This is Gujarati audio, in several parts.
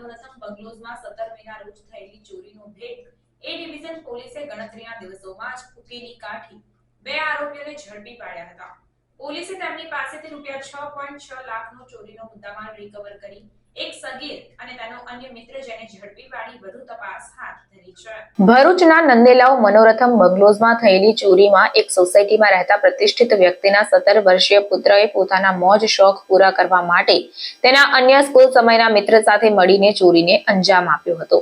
મનોરથમ બંગલોઝમાં 17 મેના રોજ થયેલી ચોરીનો ભેદ એ ડિવિઝન પોલીસે ગણતરીના દિવસોમાં જ ઉકેલી કાઢી 2 આરોપીઓને ઝડપી પાડ્યા હતા. પોલીસે તેમની પાસેથી રૂપિયા 6.6 લાખનો ચોરીનો મુદ્દામાલ રિકવર કરી એક સગીર અને તેનો અન્ય મિત્ર જેને ઝડપી પાડી વધુ તપાસ હાથ ધરી છે. ભરૂચના નંદેલાવ મનોરથમ બંગલોઝમાં થયેલી ચોરીમાં એક સોસાયટીમાં રહેતા પ્રતિષ્ઠિત વ્યક્તિના 17 વર્ષીય પુત્રએ પોતાના મોજ શોખ પૂરા કરવા માટે તેના અન્ય સ્કૂલ સમયના મિત્ર સાથે મળીને ચોરીને અંજામ આપ્યો હતો.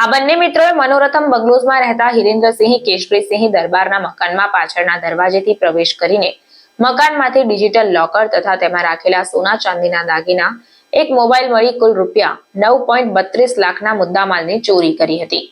આ બંને મિત્રોએ મનોરથમ બંગલોઝમાં રહેતા હિરેન્દ્રસિંહ કેશરીસિંહ દરબારના મકાનમાં પાછળના દરવાજેથી પ્રવેશ કરીને મકાનમાંથી ડિજિટલ લોકર તથા તેમાં રાખેલા સોના ચાંદીના દાગીના, એક મોબાઈલ મળી કુલ રૂપિયા 9.32 લાખના મુદ્દામાલની ચોરી કરી હતી.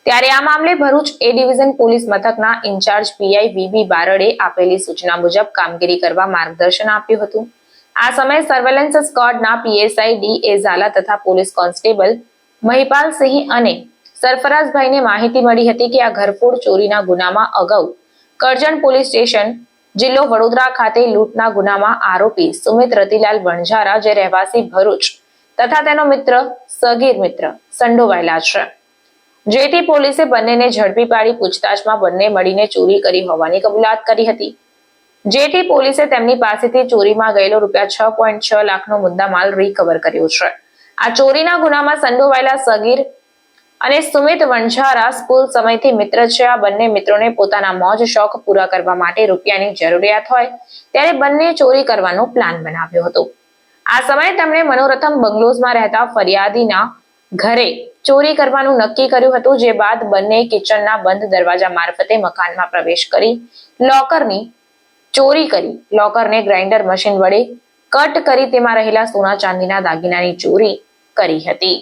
ત્યારે આ મામલે ભરૂચ એ ડિવિઝન પોલીસ મથકના ઇન્ચાર્જ પીઆઈ વીબી બારડે આપેલી સૂચના મુજબ કામગીરી કરવા માર્ગદર્શન આપ્યું હતું. આ સમયે સર્વેલન્સ સ્ક્વોડના પીએસઆઈ ડી એ ઝાલા તથા પોલીસ કોન્સ્ટેબલ મહિપાલસિંહ અને સરફરાઝભાઈને માહિતી મળી હતી કે આ ઘરફોડ ચોરીના ગુનામાં અગાઉ કરજણ પોલીસ સ્ટેશન જિલ્લો વડોદરા ખાતે લૂંટના ગુનામાં આરોપી સુમિત રતિલાલ વણઝારા જે રહેવાસી ભરૂચ તથા તેનો મિત્ર સગીર મિત્ર સંડોવાયેલા છે. જેથી પોલીસે બંનેને ઝડપી પાડી પૂછતાછમાં બંને મળીને ચોરી કરી હોવાની કબૂલાત કરી હતી. જેથી પોલીસે તેમની પાસેથી ચોરીમાં ગયેલો રૂપિયા 6.6 લાખનો મુદ્દામાલ રિકવર કર્યો છે. આ ચોરીના ગુનામાં સંડોવાયેલા સગીર અને સુમિત વણઝારા સ્કૂલ સમયથી મિત્ર છે. આ બંને મિત્રોને પોતાના મોજ શોખ પૂરા કરવા માટે રૂપિયાની જરૂરિયાત હોય ત્યારે બંને ચોરી કરવાનો પ્લાન બનાવ્યો હતો. આ સમયે તેમણે મનોરથમ બંગલોઝમાં રહેતા ફરિયાદીના ઘરે ચોરી કરવાનું નક્કી કર્યું હતું. જે બાદ બંને કિચનના બંધ દરવાજા મારફતે મકાનમાં પ્રવેશ કરી લોકરની ચોરી કરી લોકરને ગ્રાઇન્ડર મશીન વડે કટ કરી તેમાં રહેલા સોના ચાંદીના દાગીનાની ચોરી કરી હતી.